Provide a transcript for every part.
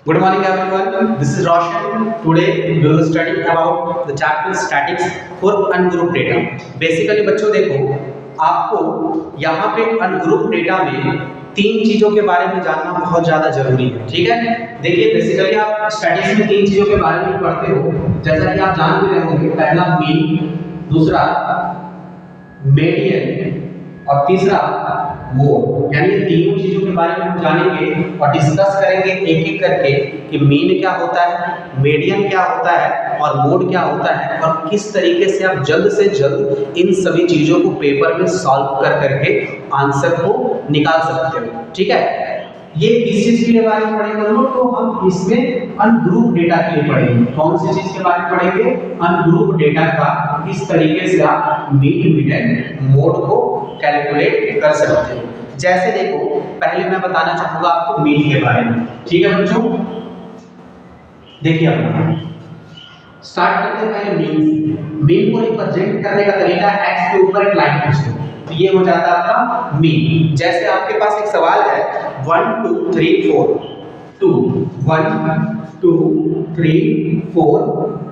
Good morning everyone. This is Roshan. Today we will study about the chapter statics for ungrouped data. Basically बच्चों देखो, आपको यहाँ पे ungroup data में तीन चीजों के बारे में जानना बहुत ज्यादा जरूरी है। ठीक है, देखिए बेसिकली आप स्टैटिक्स में तीन चीजों के बारे में पढ़ते हो, जैसा कि आप जान भी रहे होंगे। पहला मीन, दूसरा मीडियन और तीसरा मोड। यानी ये तीनों चीजों के बारे में हम जानेंगे और डिस्कस करेंगे एक एक करके कि मीन क्या होता है, मीडियन क्या होता है और मोड क्या होता है, और किस तरीके से आप जल्द से जल्द इन सभी चीजों को पेपर में सॉल्व कर करके आंसर को निकाल सकते हो। ठीक है, ये किस चीज के बारे में पढ़ेंगे हम लोग, तो हम इसमें अनग्रुप डेटा के लिए पढ़ेंगे। कौन सी चीज के बारे में पढ़ेंगे? अनग्रुप डेटा का किस तरीके से आप मीन मीडियन मोड को कैलकुलेट कर सकते हो। जैसे देखो, पहले मैं बताना चाहूंगा आपको मीन के बारे में। ठीक है बच्चों, देखिए अपना स्टार्ट करते हैं पहले मीन से। मीन को रिप्रेजेंट करने का तरीका है एक्स के ऊपर एक लाइन खींचना, तो ये हो जाता है आपका मीन। जैसे आपके पास एक सवाल है 1 2 3 4 2 1 2 3 4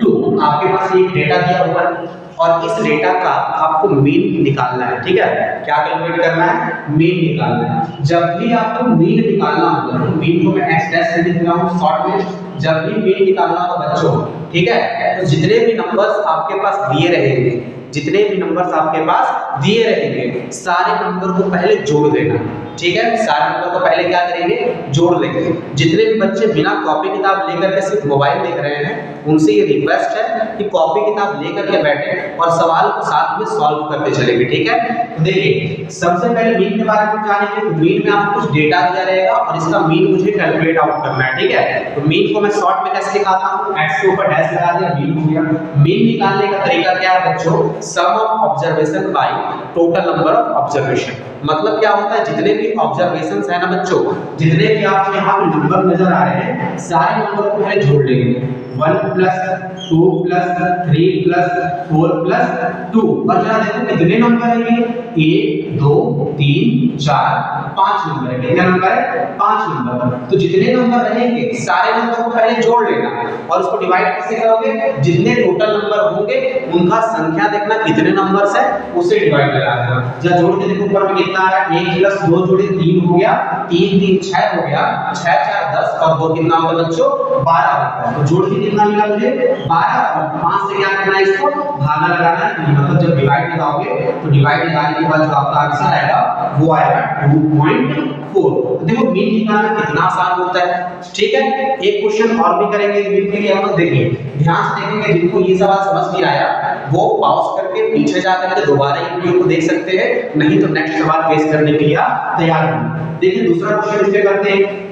2, आपके पास एक डेटा दिया हुआ है और इस डेटा का आपको मीन निकालना है। ठीक है, क्या कैलकुलेट करना है? मीन निकालना है। जब भी आपको मीन निकालना होगा, तो मीन को मैं एक्स डैश से लिख रहा हूं शॉर्ट में। जब भी मीन निकालना होगा बच्चों, ठीक है, तो जितने भी नंबर्स आपके पास दिए रहेंगे, जितने भी नंबर्स आपके पास दिए रहेंगे, सारे नंबर को पहले जोड़ देना। ठीक है, सारे नंबर को पहले क्या करेंगे? जोड़ लेंगे। जितने भी बच्चे बिना कॉपी किताब लेकर के सिर्फ मोबाइल देख रहे हैं, उनसे ये रिक्वेस्ट है कि कॉपी किताब लेकर के बैठे और सवाल को साथ में सॉल्व करते चलेंगे। ठीक है, तो देखिए सबसे पहले मीन के बारे में जानेंगे। तो मीन में आपको कुछ डेटा दिया रहेगा और इसका मीन मुझे कैलकुलेट आउट करना है। ठीक है, तो मीन को मैं शॉर्ट में कैसे दिखाता हूं? एक्स के ऊपर डैश लगा दिया, मीन हो गया। मीन निकालने का तरीका क्या है बच्चों? Sum of observation by total number of observation. मतलब क्या होता है? जितने भी ऑब्जर्वेशंस है ना बच्चों, जितने भी आपको यहाँ पे नंबर नजर आ रहे हैं, सारे नंबर को पहले जोड़ लेंगे। 1 प्लस 2 प्लस 3 प्लस 4 प्लस 2, और जरा देखो कितने नंबर है ये? 1 2 3 4 5 नंबर है। कितने नंबर है? 5 नंबर। तो जितने नंबर रहेंगे सारे नंबर को पहले जोड़ लेना और उसको डिवाइड कैसे करोगे? जितने टोटल नंबर होंगे उनका संख्या देखना कितने नंबर्स है, उसे डिवाइड लगा देना। जरा जोड़ के देखो ऊपर में कितना आ रहा है? 1 प्लस 2 जोड़े 3 हो गया, 3 3 6 हो गया, 6 4 10 और 2 कितना होगा बच्चों? 12 होता है। तो जोड़ के कितना मिला मुझे? 12। और 5 से क्या करना है? इसको भागा लगाना है। मतलब जब डिवाइड लगाओगे तो डिवाइड लगाने के बाद जो आपका आंसर आएगा वो आएगा 2.4। देखो मीन निकालना कितना आसान होता है। ठीक है, एक क्वेश्चन और भी करेंगे मीन के लिए। हम लोग देखिए ध्यान से देखेंगे, जिनको ये सवाल समझ नहीं आया वो पॉज करके पीछे जाकर के दोबारा ये वीडियो को देख सकते हैं, नहीं तो नेक्स्ट सवाल फेस करने के लिए तैयार हैं। देखिए दूसरा क्वेश्चन इससे करते हैं।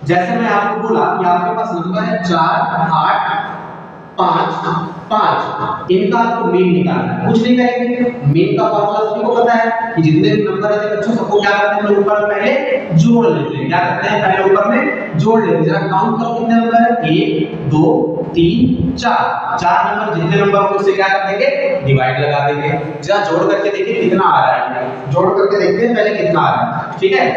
जैसे मैं आपको बोला कि आपके पास नंबर है 4 8 5 5, इनका आपको मीन निकालना है। कुछ नहीं करेंगे, मीन का फॉर्मूला सभी को पता है कि जितने भी नंबर रहते हैं बच्चों, सबको क्या करते हैं? ऊपर पहले जोड़ लेते हैं। क्या करते हैं? पहले ऊपर में जोड़ लेते हैं। जरा काउंट करो कितने नंबर है? 1 2 3 4 4 नंबर। जितने नंबर को उससे क्या कर देंगे? डिवाइड लगा देंगे। जरा जोड़ करके देखिए कितना आ रहा है। जोड़ करके देखते हैं पहले कितना आ रहा है। ठीक है,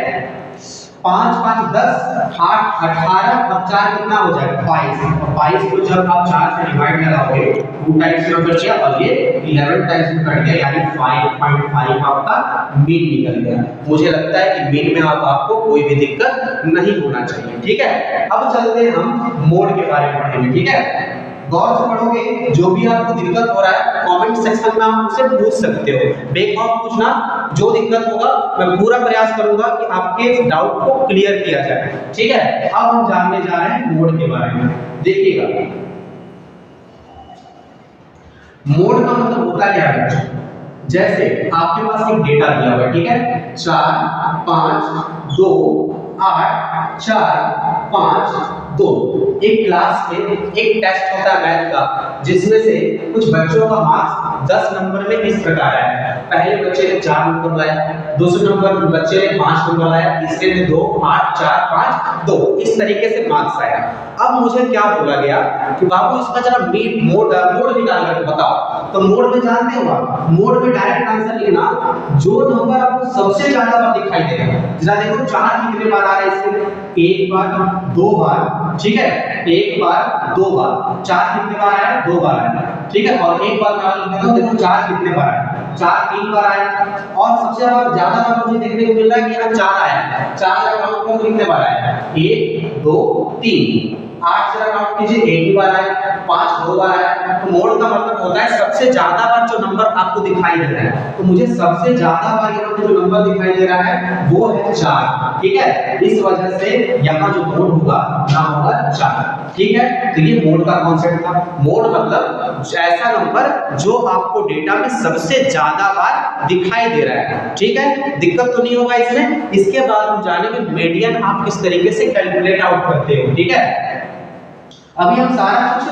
5 5 10 8 18 और 4 कितना हो जाएगा? 22। 22 को जब आप 4 से डिवाइड लगाओगे 2 टाइम्स में कट गया और ये 11 टाइम्स में कट गया, यानी 5.5 आपका मीन निकल गया। मुझे लगता है कि मीन में आपको कोई भी दिक्कत नहीं होना चाहिए। ठीक है, अब चलते हैं हम मोड के बारे में पढ़ेंगे। ठीक है, गौर से पढ़ोगे, जो भी आपको दिक्कत हो रहा है कमेंट सेक्शन में आप मुझसे पूछ सकते हो। बेखौफ पूछना, जो दिक्कत होगा मैं पूरा प्रयास करूंगा कि आपके डाउट को क्लियर किया जाए। ठीक है, अब हम जानने जा रहे हैं मोड के बारे में। देखिएगा मोड का मतलब होता क्या है? जैसे आपके पास एक डेटा दिया हुआ है, ठीक है, 4 5 2 8 4 5 2। एक क्लास में एक टेस्ट होता है मैथ का, जिसमें से कुछ बच्चों का मार्क्स 10 नंबर में इस प्रकार आया। पहले बच्चे ने 4 नंबर लाया, दूसरे नंबर बच्चे ने 5 नंबर लाया, तीसरे ने 2, 8, 4, 5, 2, इस तरीके से मार्क्स आया। अब मुझे क्या बोला गया कि बाबू इसका जरा मोड निकाल कर बताओ। तो मोड में जानते हो आप, मोड में डायरेक्ट आंसर लिखना जो नंबर आपको सबसे ज्यादा बार दिखाई देगा। जरा देखो 4 कितने बार आ रहा है इसमें, 1 बार, 2 बार, ठीक है, 1 बार, 2 बार, 4 कितने बार आया, 2 बार आया, ठीक है, और 1 बार मैं देखो 4 कितने बार आया, 4 3 बार आया, और सबसे ज्यादा बार मुझे देखने को मिल रहा है कि यहाँ 4 आया, 4 का काउंट करो कितने बार आया, 1 2 3, 8 से काउंट कीजिए 1 ही बार आया, 5 2 बार आया। तो मोड का मतलब होता है सबसे ज्यादा बार जो नंबर आपको दिखाई दे रहा है। तो मुझे सबसे ज्यादा बार यहाँ पे जो नंबर दिखाई दे रहा है वो है 4, ठीक है, इस वजह से यहाँ जो मोड होगा ना होगा 4, ठीक है। तो ये मोड का कॉन्सेप्ट था। मोड मतलब ऐसा नंबर जो आपको डेटा में सबसे ज्यादा बार दिखाई दे रहा है, ठीक है, दिक्कत तो नहीं होगा इसमें। इसके बाद हम जानेंगे मीडियन आप किस तरीके से कैलकुलेट आउट करते हो, ठीक है। अभी हम सारा कुछ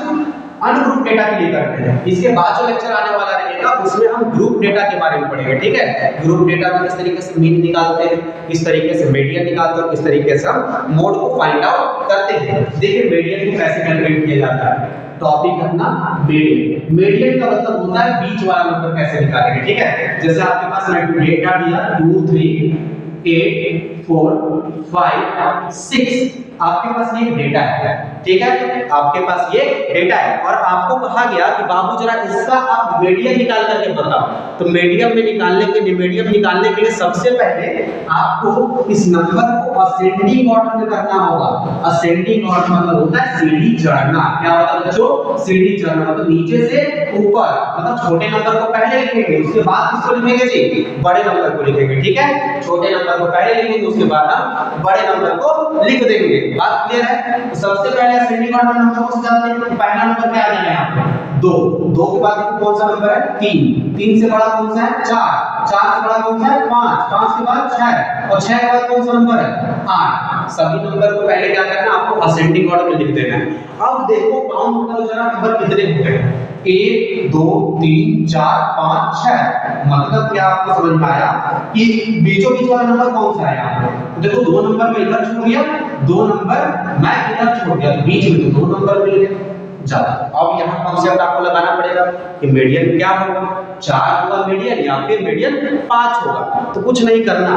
अनग्रुप डेटा के लिए करते हैं, इसके बाद जो लेक्चर आने वाला रहेगा उसमें हम ग्रुप डेटा के बारे में पढ़ेंगे, ठीक है। ग्रुप डेटा में किस तरीके से मीन निकालते हैं, किस तरीके से मीडियन निकालते हैं, किस तरीके से हम मोड को फाइंड आउट करते हैं। देखिए मीडियन को कैसे कैलकुलेट किया जाता है। टॉपिक अपना मीडियन। मीडियन का मतलब होता है बीच वाला नंबर कैसे निकालेंगे, ठीक है। जैसे आपके पास मैं डेटा दिया 2 3 8 4 5 6, आपके पास ये डेटा है, ठीक है, आपके पास ये डेटा है, और आपको कहा गया कि बाबू जरा इसका आप मीडियन निकाल करके बताओ। तो मीडियन में निकालने के लिए सबसे पहले आपको इस नंबर को असेंडिंग ऑर्डर में करना होगा। असेंडिंग ऑर्डर मतलब होता है सीढ़ी चढ़ना। क्या होता है बच्चों, सीढ़ी चढ़ना मतलब नीचे से ऊपर, मतलब छोटे नंबर को पहले लिखेंगे, उसके बाद किसको लिखेंगे जी, बड़े नंबर को लिखेंगे, ठीक है। छोटे नंबर को पहले लिखेंगे, उसके बाद हम बड़े नंबर को लिख देंगे। बात क्लियर है। तो सबसे पहले असेंडिंग ऑर्डर नंबर को समझते हैं। तो पहला नंबर क्या आ जाएगा यहाँ पे 2, 2 के बाद कौन सा नंबर है 3, 3 से बड़ा कौन सा है 4, 4 से बड़ा कौन सा है 5, 5 के बाद 6, और 6 के बाद कौन सा नंबर है 8। सभी नंबर को पहले क्या करना है, आपको असेंडिंग ऑर्डर में लिख देना है। अब देखो काउंट करो जरा नंबर कितने हो गए, 1 2 3 4 5 6। मतलब क्या आपको समझ में आया कि बीचों बीच वाला नंबर कौन सा है यहाँ पे। देखो 2 नंबर मैं इधर छोड़ दिया, 2 नंबर मैं इधर छोड़ दिया, बीच में तो 2 नंबर मिल गए। अब यहाँ कॉन्सेप्ट आपको लगाना पड़ेगा कि मीडियन क्या होगा, 4 होगा मीडियन या फिर मीडियन 5 होगा। तो कुछ नहीं करना,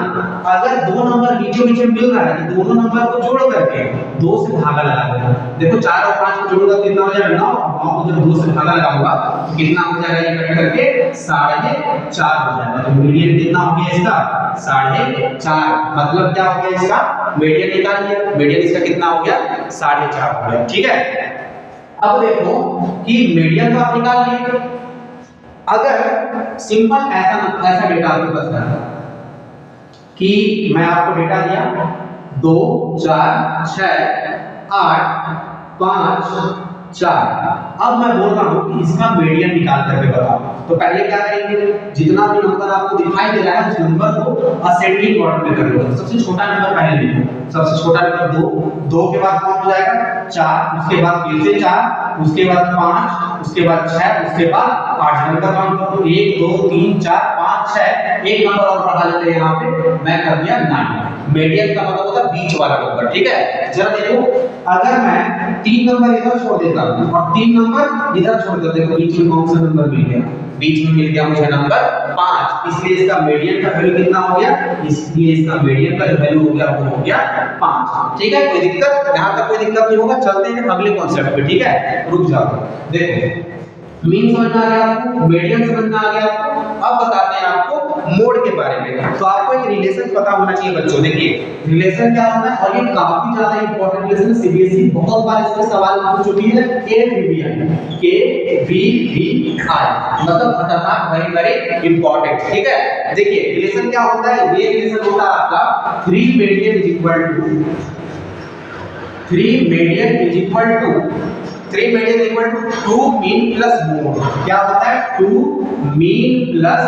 अगर 2 नंबर बीचों बीच में मिल रहा है तो दोनों नंबर को जोड़ करके 2 से भागा लगा देना। देखो 4 और 5 को जोड़कर कितना हो जाएगा 9, 9 को जब 2 से भागा लगाऊंगा तो कितना हो जाएगा, ये कट करके 4.5 हो जाएगा। तो मीडियन कितना हो गया इसका 4.5। मतलब क्या हो गया इसका मीडियन निकाल लिया, मीडियन इसका कितना हो गया 4.5 हो गया, ठीक है। अब देखो कि मीडियन तो आप निकाल लिए, अगर सिंपल ऐसा डेटा आपके पास है कि मैं आपको डेटा दिया 2 4 6 8 5 4, अब मैं बोल रहा हूं कि इसका मीडियन निकाल करके बताओ। तो पहले क्या करेंगे, जितना भी नंबर आपको दिखाई दे रहा है उस नंबर को असेंडिंग ऑर्डर में कर लो। सबसे छोटा नंबर पहले लिखो, सबसे छोटा नंबर 2, 2 के बाद कौन हो जाएगा 4, उसके बाद फिर से 4, उसके बाद 5, उसके बाद 6, उसके बाद 8। नंबर काउंट करो 1 2 3 4 5 6, एक नंबर और बढ़ा लेते हैं यहाँ पे, मैं कर दिया 9। मीडियन का मतलब होता है बीच वाला नंबर, ठीक है। जरा देखो अगर मैं 3 नंबर इधर छोड़ देता हूं और 3 नंबर इधर छोड़ देता हूं, देखो बीच में कौन सा नंबर मिल गया, बीच में मिल गया मुझे नंबर 5। इसलिए इसका मीडियन का वैल्यू कितना हो गया, इसलिए इसका मीडियन का जो वैल्यू हो गया वो हो गया 5, ठीक है। कोई दिक्कत, यहां तक कोई दिक्कत नहीं होगा। चलते हैं अगले कॉन्सेप्ट पे, ठीक है। रुक जाओ, देखो मीन समझ में आ गया आपको, मीडियन समझ में आ गया आपको। अब बताते हैं आपको मोड के बारे में। तो आपको एक रिलेशन पता होना चाहिए बच्चों। देखिए रिलेशन क्या होता है, और ये काफी ज्यादा इंपॉर्टेंट रिलेशन है। सीबीएसई बहुत बार इसके सवाल पूछ चुकी है। केवीआई, मतलब खतरनाक, वेरी वेरी इंपॉर्टेंट, ठीक है। देखिए रिलेशन क्या होता है, ये रिलेशन होता है आपका 3 median is equal to 3 median is equal to 3 median equal to 2 mean plus mode. क्या होता है 2 mean plus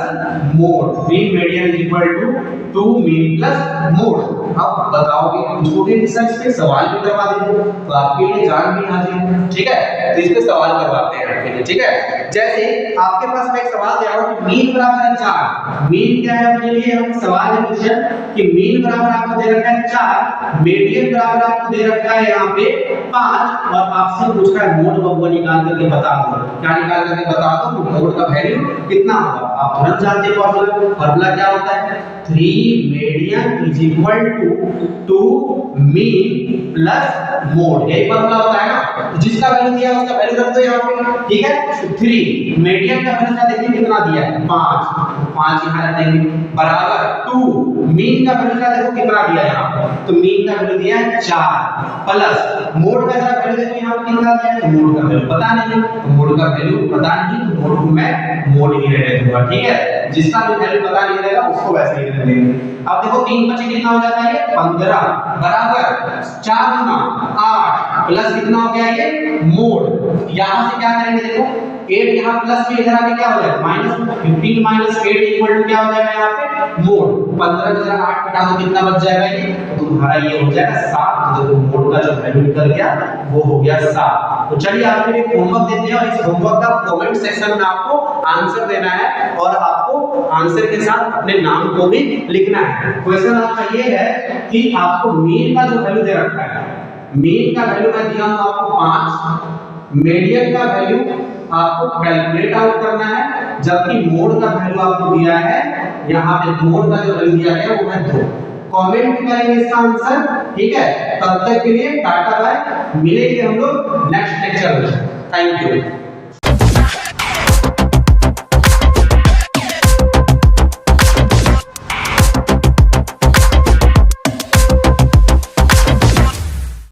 mode. 3 median equal to 2 mean plus mode. अब बताओगे, उसको भी इस पे सवाल भी करवा देंगे तो आपके लिए जान भी हाजिर। ठीक है, तो इस पे सवाल करवाते हैं आपके लिए। ठीक है, जैसे आपके पास मैं एक सवाल दे रहा हूं कि मीन बराबर है 4। मीन क्या है अपने लिए, हम सवाल है क्वेश्चन कि मीन बराबर आपको दे रखा है 4, मीडियन बराबर आपको दे रखा है यहाँ पे 5, और आपसे पूछ रहा है मोड बबुआ निकाल करके बता दो। क्या निकाल करके बता दो? मोड का वैल्यू कितना होगा। आप तुरंत जानते हैं फॉर्मूला क्या होता है, 3 median is equal to 2 mean plus mode, यही फॉर्मूला होता है ना। तो जिसका वैल्यू दिया है उसका वैल्यू रख दो यहाँ पे। ठीक है, 3 मीडियन का वैल्यू देखिए कितना दिया है 5, 5 यहाँ रख देंगे बराबर 2 मीन का वैल्यू देखो कितना दिया है यहाँ पे, तो मीन का वैल्यू दिया है 4 प्लस मोड का जरा वैल्यू देखो यहाँ पे कितना दिया है, तो मोड का वैल्यू पता नहीं है, तो मोड का वैल्यू पता नहीं तो मोड को मैं मोड ही रहने दूंगा। ठीक है, जिसका भी वैल्यू पता नहीं रहेगा उसको वैसे ही रहने देंगे। अब देखो 3 5 कितना हो जाता है, 15 बराबर 4 गुना 8 प्लस कितना हो गया ये मोड। यहां से क्या करेंगे देखो 8 यहाँ प्लस में इधर आके क्या हो जाएगा माइनस, 15 माइनस 8 इक्वल टू क्या हो जाएगा यहाँ पे मोड। 15 में जरा 8 घटा दो कितना बच जाएगा ये, तो तुम्हारा ये हो जाएगा 7। तो देखो मोड का जो वैल्यू निकल गया वो हो गया 7। तो चलिए आपके लिए होमवर्क देते हैं, और इस होमवर्क का कमेंट सेक्शन में आपको आंसर देना है और आपको आंसर के साथ अपने नाम को भी लिखना है। क्वेश्चन आपका ये है कि आपको मीन का जो वैल्यू दे रखा है, मीन का वैल्यू मैं दिया हूं आपको 5, मीडियन का वैल्यू आपको कैलकुलेट आउट करना है, जबकि मोड का वैल्यू आपको दिया है यहाँ पे, मोड का जो वैल्यू दिया गया वो है 2। कमेंट करेंगे इसका आंसर। ठीक है, तब तक के लिए टाटा बाय, मिलेंगे हम लोग नेक्स्ट लेक्चर में। Thank you.